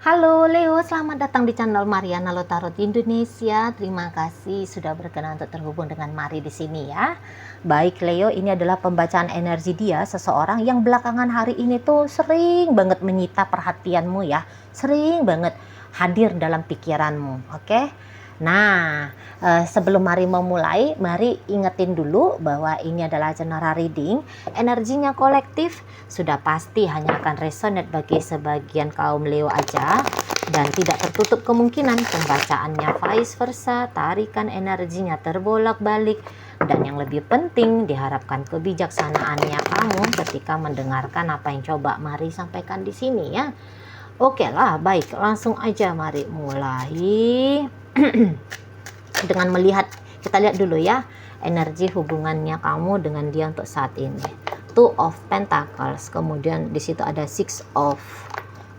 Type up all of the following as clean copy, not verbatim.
Halo Leo, selamat datang di channel Mariana Lotarot Indonesia. Terima kasih sudah berkenan untuk terhubung dengan Mari di sini ya. Baik Leo, ini adalah pembacaan energi dia, seseorang yang belakangan hari ini tuh sering banget menyita perhatianmu ya. Sering banget hadir dalam pikiranmu, oke? Nah, sebelum Mari memulai, mari ingetin dulu bahwa ini adalah general reading. Energinya kolektif, sudah pasti hanya akan resonate bagi sebagian kaum Leo aja, dan tidak tertutup kemungkinan pembacaannya vice versa, tarikan energinya terbolak-balik, dan yang lebih penting diharapkan kebijaksanaannya kamu ketika mendengarkan apa yang coba Mari sampaikan di sini ya. Oke lah, baik, langsung aja mari mulai. Dengan melihat, kita lihat dulu ya energi hubungannya kamu dengan dia untuk saat ini. Two of Pentacles, kemudian di situ ada Six of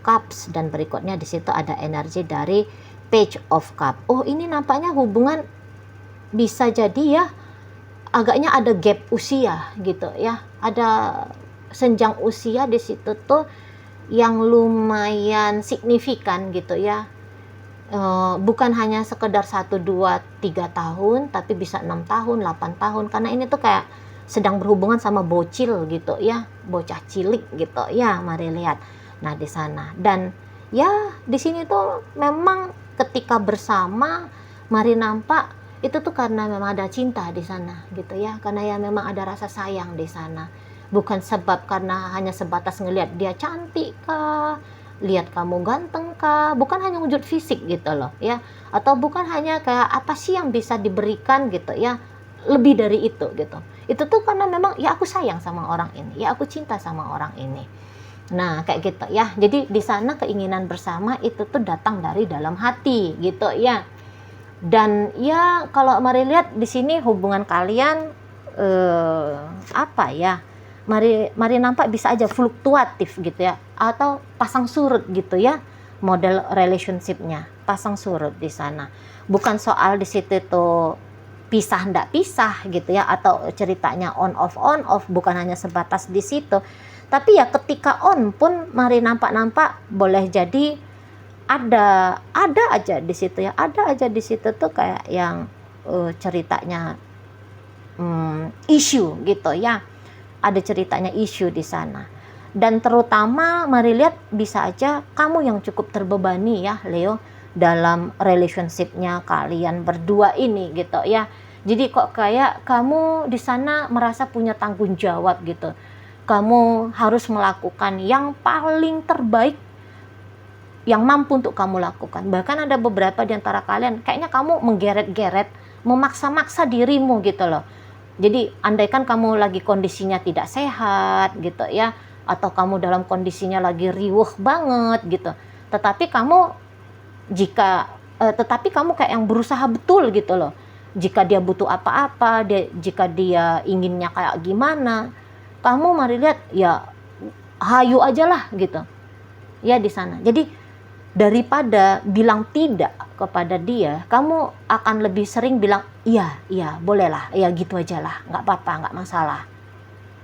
Cups, dan berikutnya di situ ada energi dari Page of Cup. Oh, ini nampaknya hubungan bisa jadi ya agaknya ada gap usia gitu ya, ada senjang usia di situ tuh yang lumayan signifikan gitu ya. Bukan hanya sekedar 1, 2, 3 tahun, tapi bisa 6 tahun, 8 tahun, karena ini tuh kayak sedang berhubungan sama bocil gitu ya, bocah cilik gitu ya. Mari lihat. Nah, di sana, dan ya di sini tuh memang ketika bersama Mari nampak itu tuh karena memang ada cinta di sana gitu ya, karena ya memang ada rasa sayang di sana, bukan sebab karena hanya sebatas ngelihat dia cantik kah, lihat kamu ganteng kah, bukan hanya wujud fisik gitu loh ya, atau bukan hanya kayak apa sih yang bisa diberikan gitu ya, lebih dari itu gitu. Itu tuh karena memang ya aku sayang sama orang ini, ya aku cinta sama orang ini. Nah, kayak gitu ya. Jadi di sana keinginan bersama itu tuh datang dari dalam hati gitu ya. Dan ya kalau Mari lihat di sini hubungan kalian apa ya? Mari nampak bisa aja fluktuatif gitu ya, atau pasang surut gitu ya, model relationshipnya pasang surut di sana. Bukan soal di situ tuh pisah ndak pisah gitu ya, atau ceritanya on off, bukan hanya sebatas di situ. Tapi ya ketika on pun Mari nampak boleh jadi ada aja di situ ya, ada aja di situ tuh kayak yang ceritanya isu gitu ya, ada ceritanya isu di sana. Dan terutama Mari lihat bisa aja kamu yang cukup terbebani ya Leo dalam relationshipnya kalian berdua ini gitu ya. Jadi kok kayak kamu di sana merasa punya tanggung jawab gitu, kamu harus melakukan yang paling terbaik yang mampu untuk kamu lakukan. Bahkan ada beberapa di antara kalian kayaknya kamu menggeret-geret, memaksa-maksa dirimu gitu loh. Jadi andaikan kamu lagi kondisinya tidak sehat gitu ya, atau kamu dalam kondisinya lagi riuh banget gitu, tetapi kamu kayak yang berusaha betul gitu loh. Jika dia butuh apa-apa, jika dia inginnya kayak gimana, kamu Mari lihat ya hayu aja lah gitu ya di sana. Jadi daripada bilang tidak kepada dia, kamu akan lebih sering bilang iya bolehlah, ya gitu aja lah, nggak apa-apa, nggak masalah,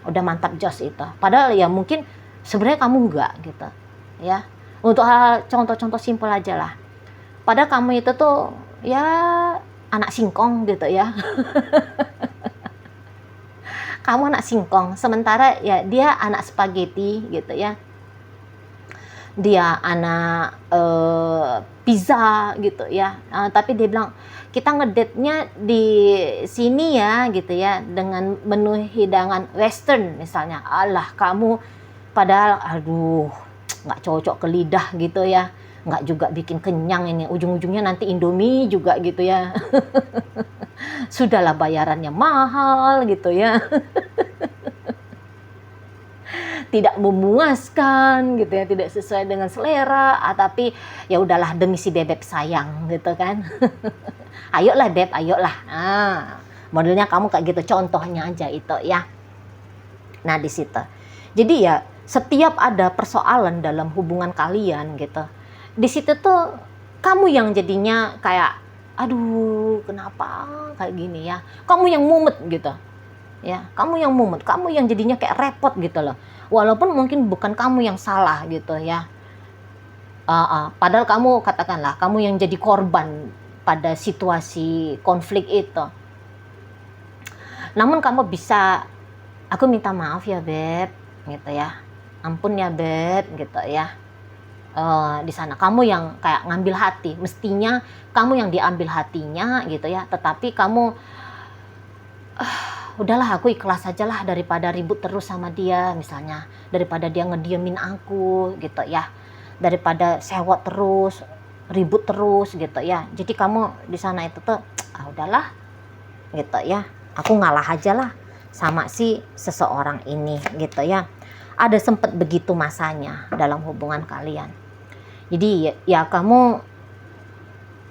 udah mantap jos itu. Padahal ya mungkin sebenarnya kamu nggak gitu ya. Untuk hal contoh-contoh simpel aja lah, padahal kamu itu tuh ya anak singkong gitu ya. Kamu anak singkong, sementara ya dia anak spaghetti gitu ya, dia anak pizza gitu ya. Tapi dia bilang kita ngedate-nya di sini ya gitu ya, dengan menu hidangan western misalnya. Alah kamu, padahal aduh nggak cocok ke lidah gitu ya, nggak juga bikin kenyang, ini ujung-ujungnya nanti Indomie juga gitu ya. Sudahlah bayarannya mahal gitu ya. Tidak memuaskan gitu ya, tidak sesuai dengan selera, tapi ya udahlah demi si bebek sayang gitu kan. Ayolah beb, ayolah. Modelnya kamu kayak gitu, contohnya aja itu ya. Nah di situ. Jadi ya setiap ada persoalan dalam hubungan kalian gitu, di situ tuh kamu yang jadinya kayak aduh kenapa kayak gini ya. Kamu yang mumet gitu. Ya, kamu yang mumet, kamu yang jadinya kayak repot gitu loh. Walaupun mungkin bukan kamu yang salah gitu ya. Padahal kamu, katakanlah kamu yang jadi korban pada situasi konflik itu. Namun kamu bisa, aku minta maaf ya Beb, gitu ya, ampun ya Beb, gitu ya. Di sana kamu yang kayak ngambil hati, mestinya kamu yang diambil hatinya gitu ya, tetapi kamu udahlah aku ikhlas aja lah daripada ribut terus sama dia, misalnya daripada dia ngediemin aku gitu ya, daripada sewot terus, ribut terus gitu ya. Jadi kamu di sana itu tuh udahlah gitu ya, aku ngalah aja lah sama si seseorang ini gitu ya. Ada sempat begitu masanya dalam hubungan kalian. Jadi ya kamu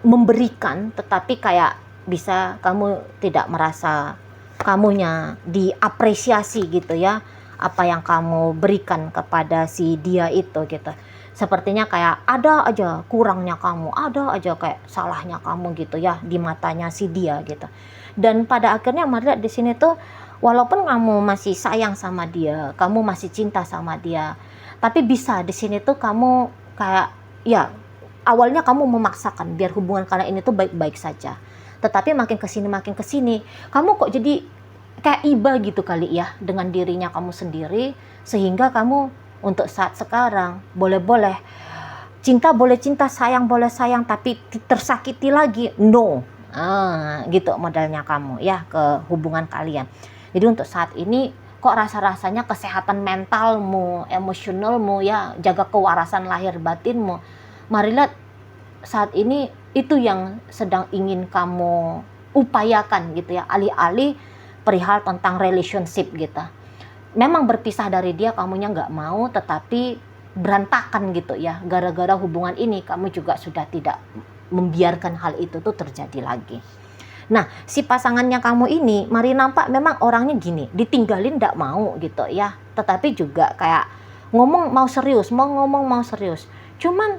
memberikan, tetapi kayak bisa kamu tidak merasa kamunya diapresiasi gitu ya, apa yang kamu berikan kepada si dia itu gitu. Sepertinya kayak ada aja kurangnya kamu, ada aja kayak salahnya kamu gitu ya di matanya si dia gitu. Dan pada akhirnya Maria di sini tuh, walaupun kamu masih sayang sama dia, kamu masih cinta sama dia, tapi bisa di sini tuh kamu kayak ya awalnya kamu memaksakan biar hubungan kalian ini tuh baik-baik saja, tetapi makin kesini kamu kok jadi kayak iba gitu kali ya dengan dirinya kamu sendiri, sehingga kamu untuk saat sekarang boleh-boleh cinta, boleh cinta, sayang boleh sayang, tapi tersakiti lagi no, gitu modelnya kamu ya ke hubungan kalian. Jadi untuk saat ini kok rasa-rasanya kesehatan mentalmu, emosionalmu ya, jaga kewarasan lahir batinmu, mari lihat saat ini itu yang sedang ingin kamu upayakan gitu ya, alih-alih perihal tentang relationship gitu. Memang berpisah dari dia kamunya nggak mau, tetapi berantakan gitu ya, gara-gara hubungan ini kamu juga sudah tidak membiarkan hal itu tuh terjadi lagi. Nah, si pasangannya kamu ini, mari nampak memang orangnya gini, ditinggalin nggak mau gitu ya, tetapi juga kayak ngomong mau serius, cuman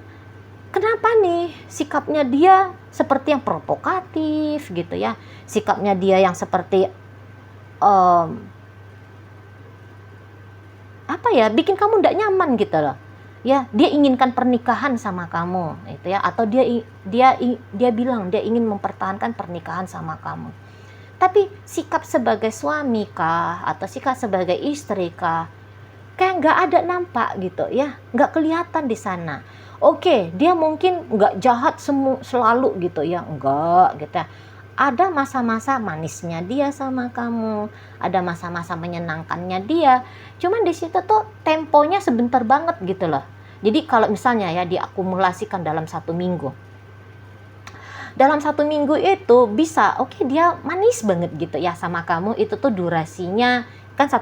kenapa nih sikapnya dia seperti yang provokatif gitu ya, sikapnya dia yang seperti bikin kamu nggak nyaman gitu loh ya. Dia inginkan pernikahan sama kamu itu ya, atau dia bilang dia ingin mempertahankan pernikahan sama kamu, tapi sikap sebagai suami kah atau sikap sebagai istri kah kayak nggak ada nampak gitu ya, nggak kelihatan di sana. Oke, dia mungkin nggak jahat selalu gitu ya, enggak gitu ya. Ada masa-masa manisnya dia sama kamu, ada masa-masa menyenangkannya dia. Cuman di situ tuh temponya sebentar banget gitu loh. Jadi kalau misalnya ya diakumulasikan dalam 1 minggu. Dalam 1 minggu itu bisa, dia manis banget gitu ya sama kamu. Itu tuh durasinya kan 1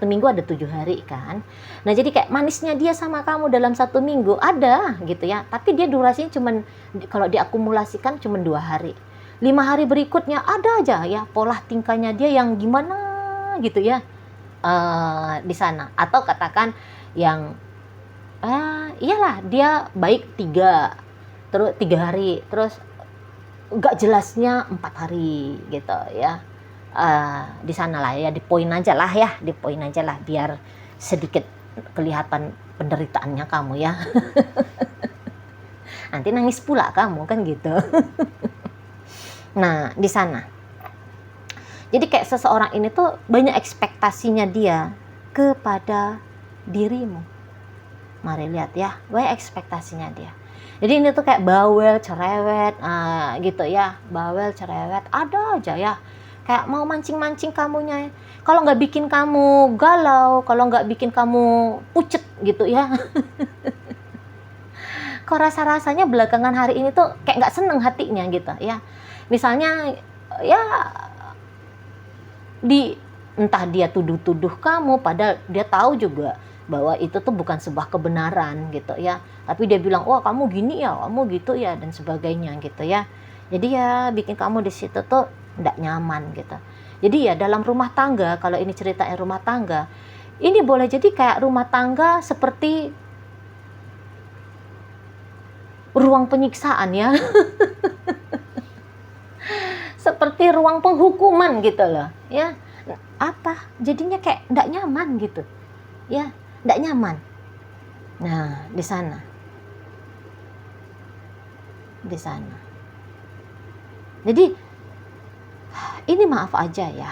minggu ada 7 hari kan. Nah jadi kayak manisnya dia sama kamu dalam 1 minggu ada gitu ya. Tapi dia durasinya cuman kalau diakumulasikan cuman 2 hari. 5 hari berikutnya ada aja ya pola tingkahnya dia yang gimana gitu ya di sana. Atau katakan yang iyalah dia baik 3 hari, terus gak jelasnya 4 hari gitu ya. Di sana lah ya, di poin aja lah biar sedikit kelihatan penderitaannya kamu ya. Nanti nangis pula kamu kan gitu. Nah di sana jadi kayak seseorang ini tuh banyak ekspektasinya dia kepada dirimu. Mari lihat ya, banyak ekspektasinya dia. Jadi ini tuh kayak bawel cerewet gitu ya, bawel cerewet ada aja ya, kayak mau mancing-mancing kamunya. Kalau nggak bikin kamu galau, kalau nggak bikin kamu pucet gitu ya. Kok rasa-rasanya belakangan hari ini tuh kayak nggak seneng hatinya gitu ya. Misalnya ya entah dia tuduh-tuduh kamu, padahal dia tahu juga bahwa itu tuh bukan sebuah kebenaran gitu ya. Tapi dia bilang, wah kamu gini ya, kamu gitu ya, dan sebagainya gitu ya. Jadi ya bikin kamu di situ tuh nggak nyaman gitu. Jadi ya dalam rumah tangga, kalau ini ceritanya rumah tangga, ini boleh jadi kayak rumah tangga seperti ruang penyiksaan ya. Seperti ruang penghukuman gitu loh ya. Jadinya kayak nggak nyaman gitu ya, nggak nyaman. Nah di sana di sana. Jadi ini maaf aja ya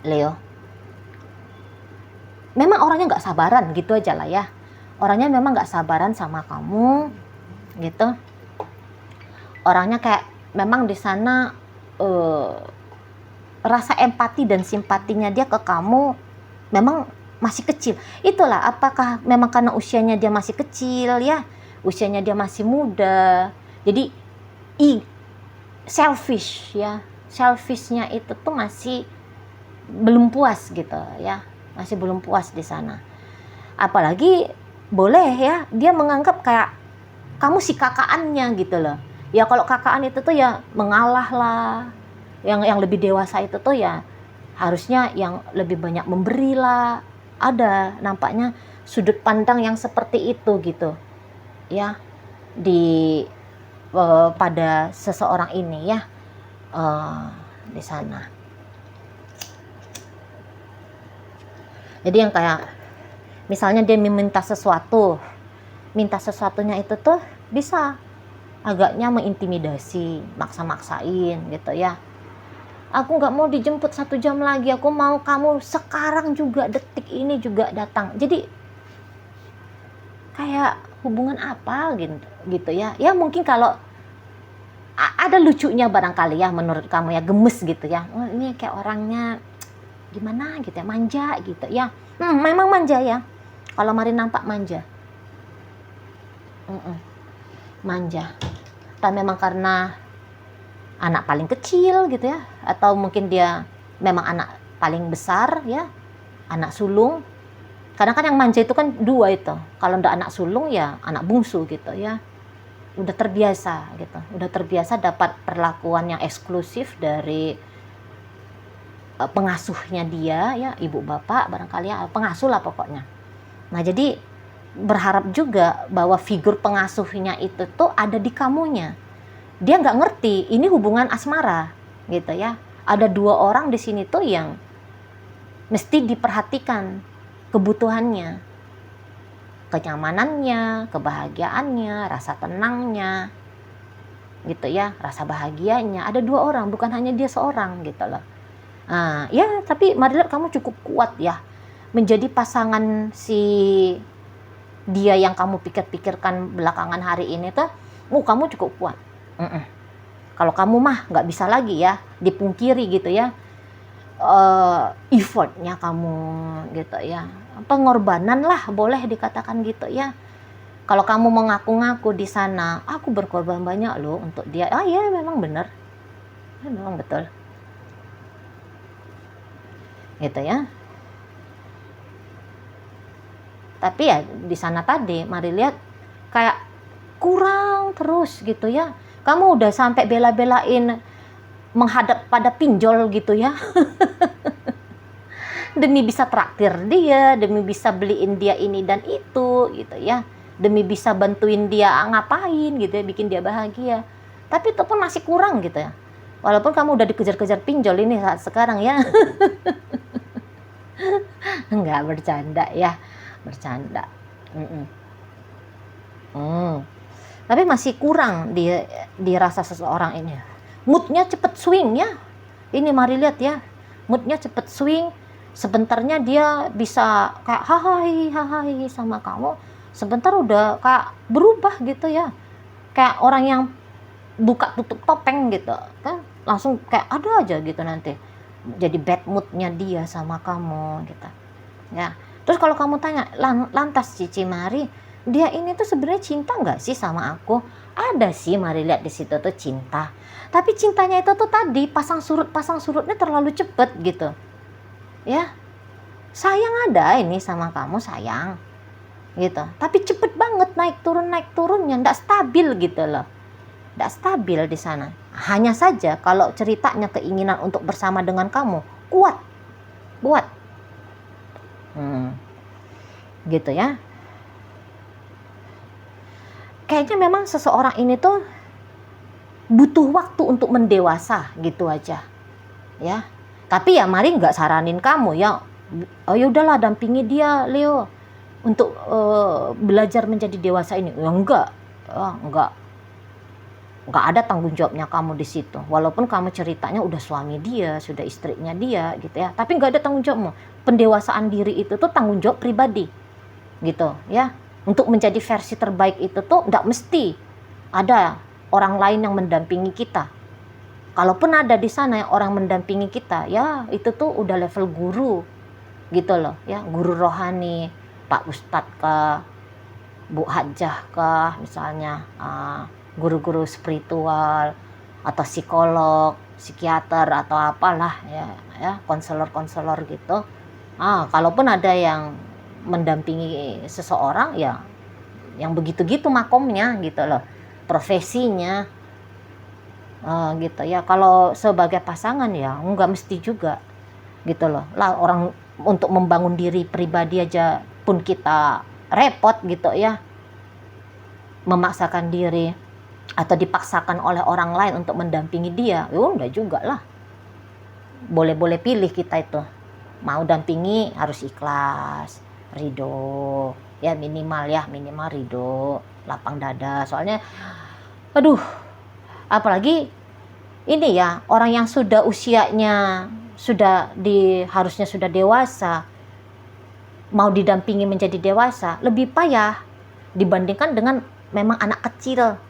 Leo, memang orangnya nggak sabaran gitu aja lah ya. Orangnya memang nggak sabaran sama kamu gitu. Orangnya kayak memang di sana rasa empati dan simpatinya dia ke kamu memang masih kecil. Itulah, apakah memang karena usianya dia masih kecil ya, usianya dia masih muda, jadi selfish ya, selfishnya itu tuh masih belum puas gitu ya, masih belum puas di sana. Apalagi boleh ya dia menganggap kayak kamu si kakaannya gitu loh ya. Kalau kakaan itu tuh ya mengalah lah, yang lebih dewasa itu tuh ya harusnya yang lebih banyak memberi lah. Ada nampaknya sudut pandang yang seperti itu gitu ya pada seseorang ini ya di sana. Jadi yang kayak misalnya dia minta sesuatunya itu tuh bisa agaknya mengintimidasi, maksa-maksain gitu ya. Aku nggak mau dijemput 1 jam lagi, aku mau kamu sekarang juga, detik ini juga datang. Jadi kayak hubungan apa gitu ya. Ya mungkin kalau ada lucunya barangkali ya menurut kamu ya, gemes gitu ya. Oh, ini kayak orangnya gimana gitu ya, manja gitu ya. Memang manja ya. Kalau Mari nampak manja. Manja. Atau memang karena anak paling kecil gitu ya, atau mungkin dia memang anak paling besar ya, anak sulung. Kadang kan yang manja itu kan 2 itu. Kalau ndak anak sulung ya anak bungsu gitu ya. Udah terbiasa gitu. Udah terbiasa dapat perlakuan yang eksklusif dari pengasuhnya dia ya, ibu bapak barangkali ya, pengasuh lah pokoknya. Nah jadi berharap juga bahwa figur pengasuhnya itu tuh ada di kamunya. Dia nggak ngerti ini hubungan asmara gitu ya. Ada 2 orang di sini tuh yang mesti diperhatikan kebutuhannya, kenyamanannya, kebahagiaannya, rasa tenangnya gitu ya, rasa bahagianya. Ada 2 orang, bukan hanya dia seorang gitu loh. Nah, ya tapi Mari lihat kamu cukup kuat ya menjadi pasangan si dia yang kamu pikir-pikirkan belakangan hari ini tuh. Kamu cukup kuat. Kalau kamu mah nggak bisa lagi ya dipungkiri gitu ya, effortnya kamu gitu ya, pengorbanan lah boleh dikatakan gitu ya. Kalau kamu mengaku-ngaku di sana, aku berkorban banyak loh untuk dia. Ya memang benar, memang betul gitu ya. Tapi ya di sana tadi Mari lihat kayak kurang terus gitu ya. Kamu udah sampai bela-belain menghadap pada pinjol gitu ya. Demi bisa traktir dia, demi bisa beliin dia ini dan itu gitu ya. Demi bisa bantuin dia ngapain gitu ya, bikin dia bahagia. Tapi itu pun masih kurang gitu ya. Walaupun kamu udah dikejar-kejar pinjol ini saat sekarang ya. Enggak, bercanda ya, bercanda. Tapi masih kurang di rasa seseorang ini. Moodnya cepet swing ya. Ini Mari lihat ya, moodnya cepet swing. Sebentarnya dia bisa kayak hai sama kamu, sebentar udah kayak berubah gitu ya. Kayak orang yang buka tutup topeng gitu kan, langsung kayak ada aja gitu nanti. Jadi bad moodnya dia sama kamu gitu ya. Terus kalau kamu tanya, lantas Cici Mari, dia ini tuh sebenarnya cinta nggak sih sama aku? Ada sih Mari lihat di situ tuh cinta. Tapi cintanya itu tuh tadi pasang surutnya terlalu cepet gitu. Ya, sayang ada ini sama kamu sayang gitu. Tapi cepet banget naik turunnya, nggak stabil gitu loh. Nggak stabil di sana. Hanya saja kalau ceritanya keinginan untuk bersama dengan kamu kuat. Gitu ya. Kayaknya memang seseorang ini tuh butuh waktu untuk mendewasa gitu aja ya. Tapi ya Mari nggak saranin kamu ya, ya udahlah dampingi dia Leo untuk belajar menjadi dewasa ini. Ya enggak, nggak ada tanggung jawabnya kamu di situ. Walaupun kamu ceritanya udah suami dia, sudah istrinya dia gitu ya, tapi nggak ada tanggung jawabmu. Pendewasaan diri itu tuh tanggung jawab pribadi gitu ya. Untuk menjadi versi terbaik itu tuh nggak mesti ada orang lain yang mendampingi kita. Kalaupun ada di sana orang mendampingi kita, ya itu tuh udah level guru gitu loh ya, guru rohani, Pak Ustadz kah, Bu Hajah kah misalnya, guru-guru spiritual atau psikolog, psikiater atau apalah ya konselor-konselor gitu. Kalaupun ada yang mendampingi seseorang ya yang begitu-gitu makomnya gitu loh, profesinya gitu ya. Kalau sebagai pasangan ya nggak mesti juga gitu loh lah. Orang untuk membangun diri pribadi aja pun kita repot gitu ya, memaksakan diri atau dipaksakan oleh orang lain untuk mendampingi dia, udah juga lah. Boleh-boleh pilih kita itu, mau dampingi harus ikhlas, ridho, ya minimal ridho, lapang dada. Soalnya, aduh, apalagi ini ya orang yang sudah usianya harusnya sudah dewasa, mau didampingi menjadi dewasa lebih payah dibandingkan dengan memang anak kecil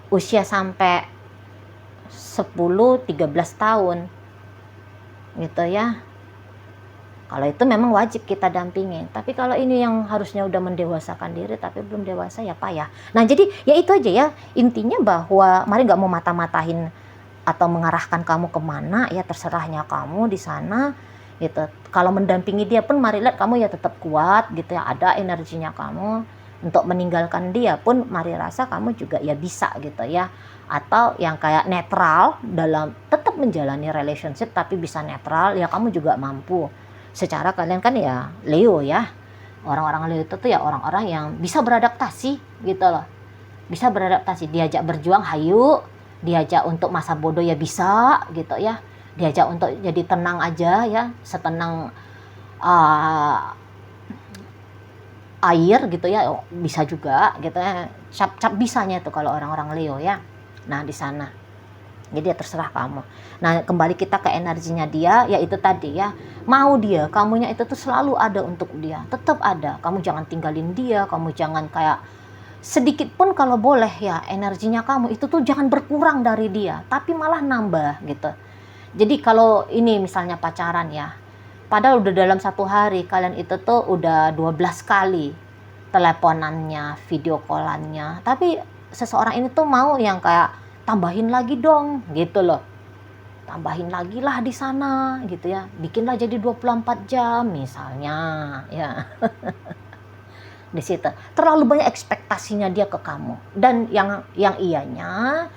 usia sampai 10-13 tahun gitu ya. Kalau itu memang wajib kita dampingin. Tapi kalau ini yang harusnya udah mendewasakan diri tapi belum dewasa ya payah. Nah jadi ya itu aja ya, intinya bahwa mari nggak mau mata-matahin atau mengarahkan kamu kemana ya, terserahnya kamu di sana gitu. Kalau mendampingi dia pun mari lihat kamu ya tetap kuat gitu ya, ada energinya kamu. Untuk meninggalkan dia pun mari rasa kamu juga ya bisa gitu ya. Atau yang kayak netral dalam tetap menjalani relationship tapi bisa netral ya, kamu juga mampu. Secara kalian kan ya Leo ya, orang-orang Leo itu tuh ya orang-orang yang bisa beradaptasi gitu loh. Bisa beradaptasi, diajak berjuang hayu, diajak untuk masa bodoh ya bisa gitu ya, diajak untuk jadi tenang aja ya, setenang air gitu ya, bisa juga gitu ya, cap bisanya tuh kalau orang-orang Leo ya. Nah di sana jadi ya terserah kamu. Nah kembali kita ke energinya dia, ya itu tadi ya, mau dia kamunya itu tuh selalu ada untuk dia, tetap ada. Kamu jangan tinggalin dia, kamu jangan kayak sedikit pun kalau boleh ya energinya kamu itu tuh jangan berkurang dari dia, tapi malah nambah gitu. Jadi kalau ini misalnya pacaran ya, padahal udah dalam satu hari kalian itu tuh udah 12 kali teleponannya, video callannya, tapi seseorang ini tuh mau yang kayak tambahin lagi dong gitu loh, tambahin lagi lah di sana gitu ya, bikinlah jadi 24 jam misalnya ya. Di situ terlalu banyak ekspektasinya dia ke kamu, dan yang ianya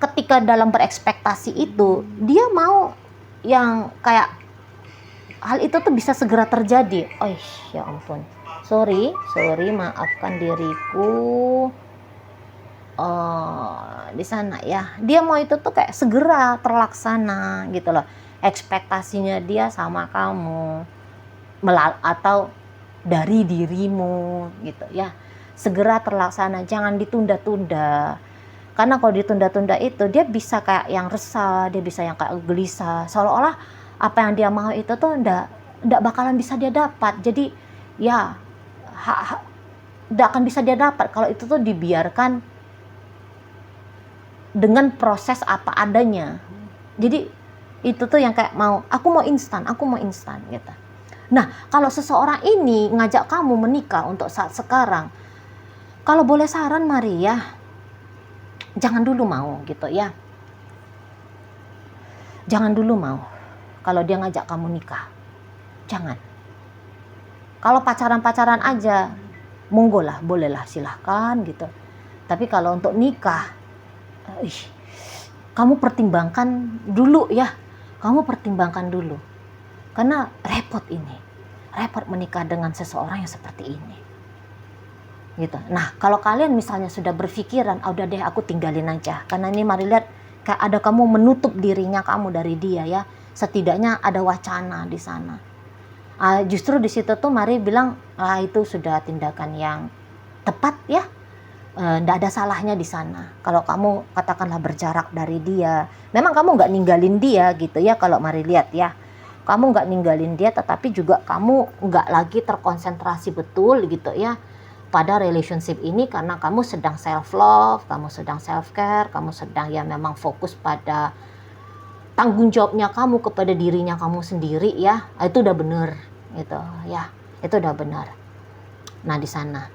ketika dalam berekspektasi itu dia mau yang kayak hal itu tuh bisa segera terjadi. Oh ya ampun, sorry maafkan diriku. Di sana ya dia mau itu tuh kayak segera terlaksana gitu loh, ekspektasinya dia sama kamu atau dari dirimu gitu ya, segera terlaksana, jangan ditunda-tunda. Karena kalau ditunda-tunda itu dia bisa kayak yang resah, dia bisa yang kayak gelisah, seolah-olah apa yang dia mau itu tuh ndak bakalan bisa dia dapat. Jadi ya ndak akan bisa dia dapat kalau itu tuh dibiarkan dengan proses apa adanya. Jadi itu tuh yang kayak aku mau instan gitu. Nah kalau seseorang ini ngajak kamu menikah untuk saat sekarang, kalau boleh saran mari ya, jangan dulu mau gitu ya. Jangan dulu mau kalau dia ngajak kamu nikah. Jangan. Kalau pacaran-pacaran aja monggo lah, bolehlah, silahkan gitu. Tapi kalau untuk nikah, kamu pertimbangkan dulu ya. Kamu pertimbangkan dulu. Karena repot menikah dengan seseorang yang seperti ini. Gitu. Nah, kalau kalian misalnya sudah berpikiran, udah deh aku tinggalin aja. Karena ini mari lihat kayak ada kamu menutup dirinya kamu dari dia ya. Setidaknya ada wacana di sana. Justru di situ tuh mari bilang, itu sudah tindakan yang tepat ya. nggak ada salahnya di sana. Kalau kamu katakanlah berjarak dari dia, memang kamu nggak ninggalin dia gitu ya. Kalau mari lihat ya, kamu nggak ninggalin dia, tetapi juga kamu nggak lagi terkonsentrasi betul gitu ya pada relationship ini, karena kamu sedang self love, kamu sedang self care, kamu sedang ya memang fokus pada tanggung jawabnya kamu kepada dirinya kamu sendiri ya. Itu udah bener gitu ya, itu udah benar. Nah di sana,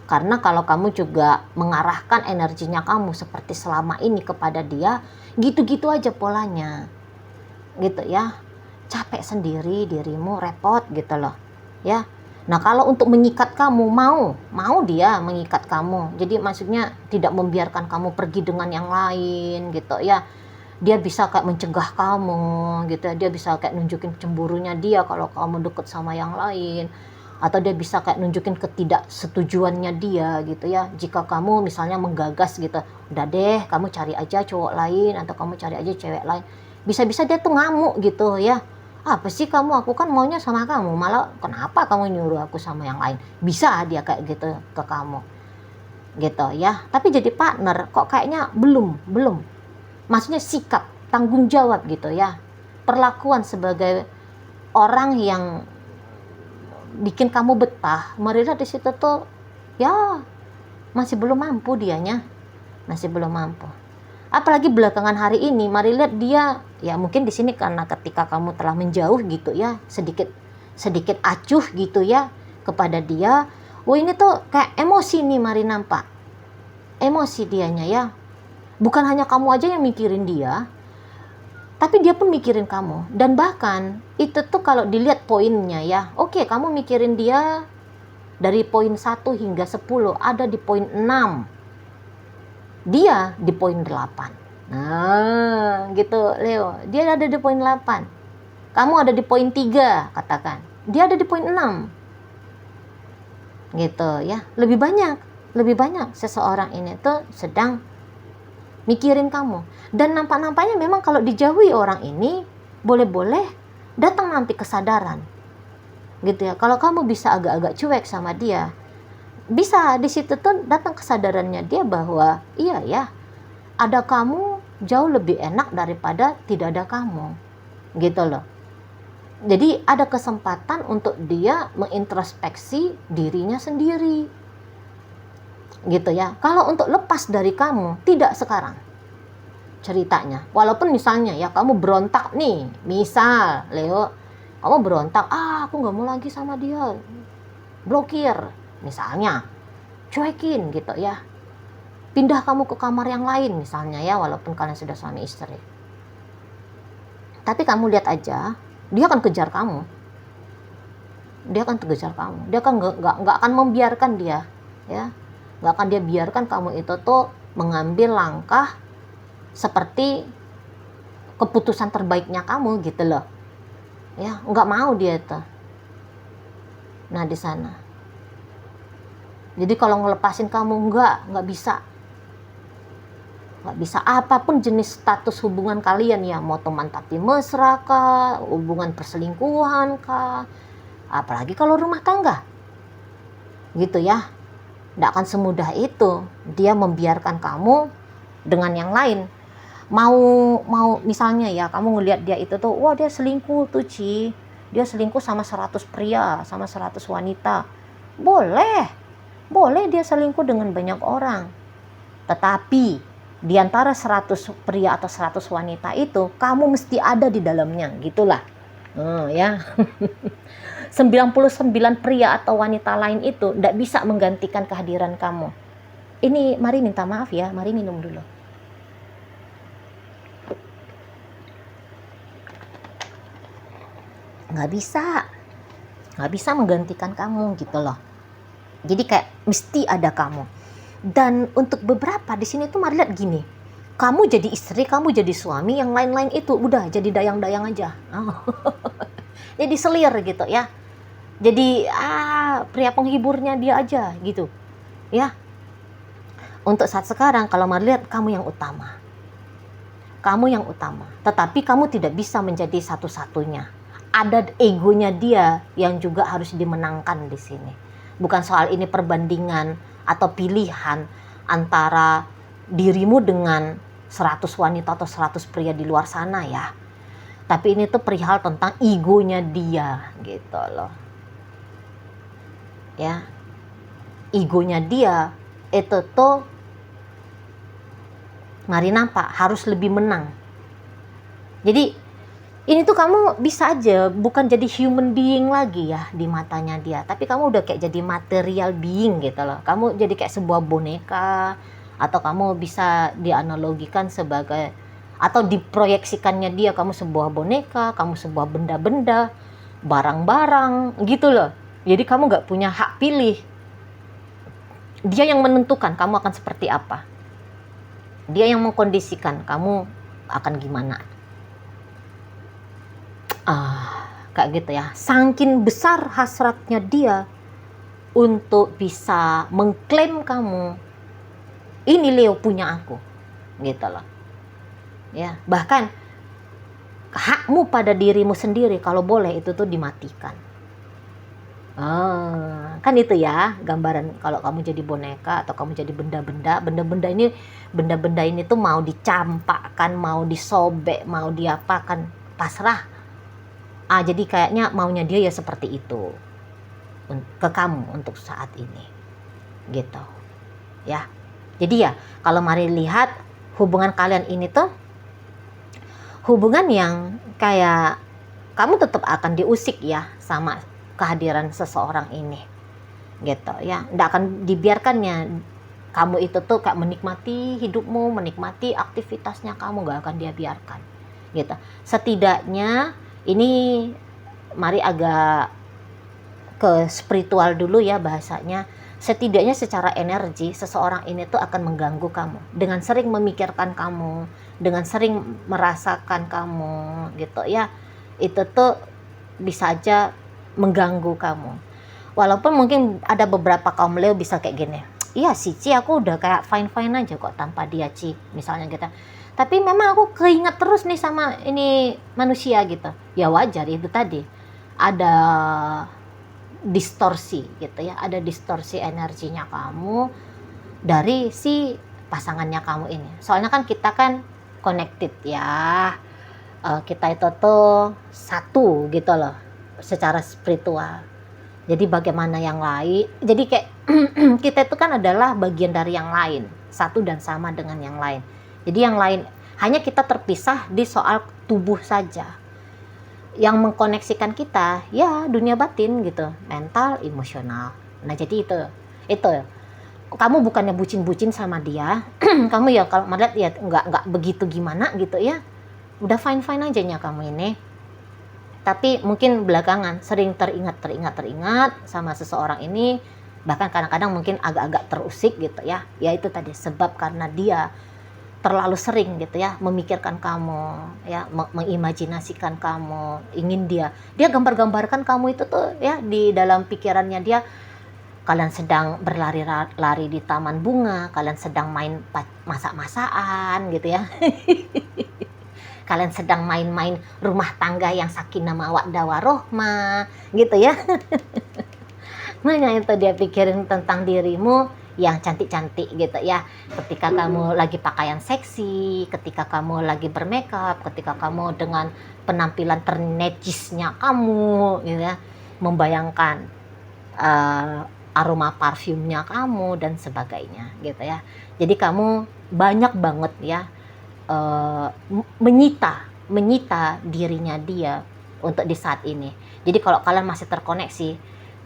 karena kalau kamu juga mengarahkan energinya kamu seperti selama ini kepada dia, gitu-gitu aja polanya gitu ya, capek sendiri dirimu, repot gitu loh ya. Nah kalau untuk mengikat kamu, mau dia mengikat kamu, jadi maksudnya tidak membiarkan kamu pergi dengan yang lain gitu ya. Dia bisa kayak mencegah kamu gitu ya, dia bisa kayak nunjukin cemburunya dia kalau kamu deket sama yang lain, atau dia bisa kayak nunjukin ketidaksetujuannya dia gitu ya jika kamu misalnya menggagas gitu, udah deh kamu cari aja cowok lain atau kamu cari aja cewek lain. Bisa-bisa dia tuh ngamuk gitu ya, apa sih kamu, aku kan maunya sama kamu, malah kenapa kamu nyuruh aku sama yang lain. Bisa dia kayak gitu ke kamu gitu ya. Tapi jadi partner kok kayaknya belum, maksudnya sikap, tanggung jawab gitu ya, perlakuan sebagai orang yang bikin kamu betah. Marilla di situ tuh ya masih belum mampu dianya, masih belum mampu. Apalagi belakangan hari ini Marilla dia ya mungkin di sini karena ketika kamu telah menjauh gitu ya, sedikit acuh gitu ya kepada dia. Wah ini tuh kayak emosi nih Mari nampak, emosi dianya ya. Bukan hanya kamu aja yang mikirin dia, tapi dia pun mikirin kamu. Dan bahkan itu tuh kalau dilihat poinnya ya, oke, kamu mikirin dia dari poin 1 hingga 10, ada di poin 6, dia di poin 8. Nah gitu Leo, dia ada di poin 8, kamu ada di poin 3 katakan, dia ada di poin 6 gitu ya. Lebih banyak seseorang ini tuh sedang mikirin kamu. Dan nampak-nampaknya memang kalau dijauhi orang ini, boleh-boleh datang nanti kesadaran gitu ya. Kalau kamu bisa agak-agak cuek sama dia, bisa di situ tuh datang kesadarannya dia bahwa iya ya, ada kamu jauh lebih enak daripada tidak ada kamu gitu loh. Jadi ada kesempatan untuk dia mengintrospeksi dirinya sendiri gitu ya. Kalau untuk lepas dari kamu, tidak sekarang ceritanya. Walaupun misalnya ya kamu berontak nih, misal Leo, kamu berontak, aku nggak mau lagi sama dia, blokir misalnya, cuekin gitu ya, pindah kamu ke kamar yang lain misalnya ya, walaupun kalian sudah suami istri. Tapi kamu lihat aja, dia akan kejar kamu, dia akan nggak akan membiarkan dia ya. Nggak akan dia biarkan kamu itu tuh mengambil langkah seperti keputusan terbaiknya kamu gitu loh ya, nggak mau dia itu. Nah di sana, jadi kalau ngelepasin kamu nggak bisa apapun jenis status hubungan kalian ya, mau teman tapi mesra kah, hubungan perselingkuhan kah, apalagi kalau rumah tangga gitu ya. Tidak akan semudah itu dia membiarkan kamu dengan yang lain. Mau misalnya ya, kamu ngelihat dia itu tuh, wah dia selingkuh tuh Ci, dia selingkuh sama 100 pria, sama 100 wanita. Boleh dia selingkuh dengan banyak orang, tetapi di antara 100 pria atau 100 wanita itu, kamu mesti ada di dalamnya gitulah. Ya 99 pria atau wanita lain itu tidak bisa menggantikan kehadiran kamu. Ini Mari minta maaf ya, Mari minum dulu. Nggak bisa menggantikan kamu gitu loh. Jadi kayak mesti ada kamu. Dan untuk beberapa di sini tuh Mari lihat gini, kamu jadi istri, kamu jadi suami, yang lain-lain itu udah jadi dayang-dayang aja. Jadi selir gitu ya. Jadi pria penghiburnya dia aja gitu ya. Untuk saat sekarang kalau Mari lihat, kamu yang utama, tetapi kamu tidak bisa menjadi satu-satunya. Ada egonya dia yang juga harus dimenangkan di sini. Bukan soal ini perbandingan atau pilihan antara dirimu dengan 100 wanita atau 100 pria di luar sana ya. Tapi ini tuh perihal tentang egonya dia gitu loh. Ya. Egonya dia itu tuh mari nampak harus lebih menang. Jadi ini tuh kamu bisa aja bukan jadi human being lagi ya di matanya dia, tapi kamu udah kayak jadi material being gitu loh. Kamu jadi kayak sebuah boneka, atau kamu bisa dianalogikan sebagai, atau diproyeksikannya dia kamu sebuah boneka, kamu sebuah benda-benda, barang-barang gitu loh. Jadi kamu gak punya hak pilih. Dia yang menentukan kamu akan seperti apa. Dia yang mengkondisikan kamu akan gimana. Kayak gitu ya. Saking besar hasratnya dia untuk bisa mengklaim kamu, ini Leo punya aku, gitu loh. Ya, bahkan hakmu pada dirimu sendiri kalau boleh itu tuh dimatikan. Kan itu ya gambaran kalau kamu jadi boneka atau kamu jadi benda-benda ini tuh mau dicampakkan, mau disobek, mau diapakan, pasrah. Jadi kayaknya maunya dia ya seperti itu ke kamu untuk saat ini gitu ya. Jadi ya kalau mari lihat hubungan kalian ini tuh hubungan yang kayak kamu tetap akan diusik ya sama kehadiran seseorang ini gitu ya. Nggak akan dibiarkannya kamu itu tuh kayak menikmati hidupmu, menikmati aktivitasnya, kamu nggak akan dia biarkan gitu. Setidaknya ini mari agak ke spiritual dulu ya bahasanya. Setidaknya secara energi seseorang ini tuh akan mengganggu kamu dengan sering memikirkan kamu, dengan sering merasakan kamu gitu ya. Itu tuh bisa aja mengganggu kamu. Walaupun mungkin ada beberapa kaum Leo bisa kayak gini, iya sih Ci, aku udah kayak fine-fine aja kok tanpa dia Ci, misalnya gitu. Tapi memang aku keinget terus nih sama ini manusia gitu. Ya wajar, itu tadi ada distorsi gitu ya, ada distorsi energinya kamu dari si pasangannya kamu ini. Soalnya kan kita kan connected ya, kita itu tuh satu gitu loh secara spiritual. Jadi bagaimana yang lain, jadi kayak kita itu kan adalah bagian dari yang lain, satu dan sama dengan yang lain. Jadi yang lain hanya kita terpisah di soal tubuh saja. Yang mengkoneksikan kita ya dunia batin gitu, mental, emosional. Nah jadi itu kamu bukannya bucin-bucin sama dia, kamu ya kalau melihat ya nggak begitu gimana gitu ya, udah fine aja nya kamu ini. Tapi mungkin belakangan sering teringat sama seseorang ini, bahkan kadang-kadang mungkin agak-agak terusik gitu ya. Ya itu tadi sebab karena dia terlalu sering gitu ya memikirkan kamu ya, mengimajinasikan kamu, ingin dia gambar-gambarkan kamu itu tuh ya di dalam pikirannya dia. Kalian sedang berlari-lari di taman bunga, kalian sedang main masak-masakan gitu ya. Kalian sedang main-main rumah tangga yang sakinah mawaddah warohmah gitu ya. Nah itu dia pikirin tentang dirimu yang cantik-cantik gitu ya. Ketika kamu lagi pakaian seksi, ketika kamu lagi bermakeup, ketika kamu dengan penampilan ternejisnya kamu gitu ya, membayangkan aroma parfumnya kamu dan sebagainya gitu ya. Jadi kamu banyak banget ya menyita dirinya dia untuk di saat ini. Jadi kalau kalian masih terkoneksi,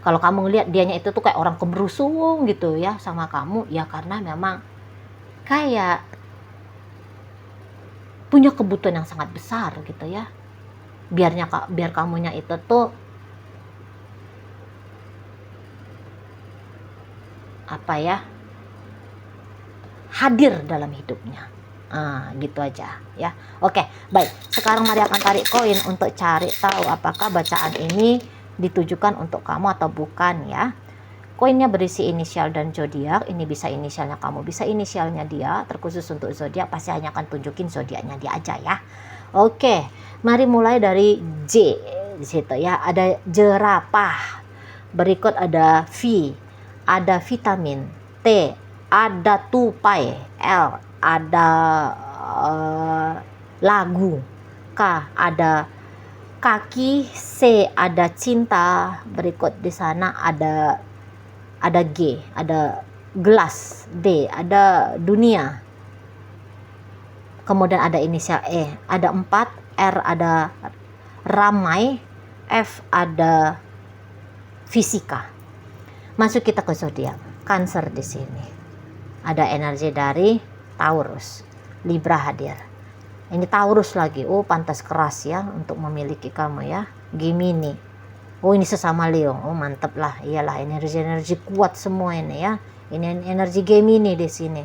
kalau kamu ngelihat dianya itu tuh kayak orang keberusung gitu ya sama kamu, ya karena memang kayak punya kebutuhan yang sangat besar gitu ya. Biar kamunya itu tuh hadir dalam hidupnya. Gitu aja ya. Oke, baik. Sekarang mari akan tarik koin untuk cari tahu apakah bacaan ini ditujukan untuk kamu atau bukan ya. Koinnya berisi inisial dan zodiak. Ini bisa inisialnya kamu, bisa inisialnya dia. Terkhusus untuk zodiak pasti hanya akan tunjukin zodiaknya dia aja ya. Oke, mari mulai dari J di situ ya. Ada jerapah. Berikut ada V, ada vitamin, T ada tupai, L ada lagu, K ada kaki, C ada cinta, berikut di sana ada G ada gelas, D ada dunia, kemudian ada inisial E ada 4, R ada ramai, F ada fisika. Masuk kita ke zodiak. Cancer di sini. Ada energi dari Taurus. Libra hadir. Ini Taurus lagi. Oh, pantas keras ya untuk memiliki kamu ya. Gemini. Oh, ini sesama Leo. Oh, mantep lah. Iyalah, energi-energi kuat semua ini ya. Ini energi Gemini di sini.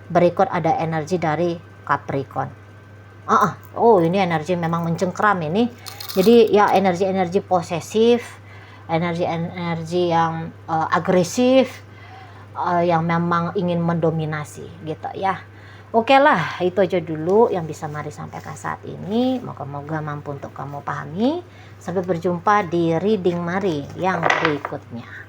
Berikut ada energi dari Capricorn. Oh, ini energi memang mencengkram ini. Jadi ya energi-energi posesif, energi-energi yang agresif, yang memang ingin mendominasi gitu ya. Oke lah, itu aja dulu yang bisa Mari sampaikan saat ini. Moga-moga mampu untuk kamu pahami. Sampai berjumpa di reading Mari yang berikutnya.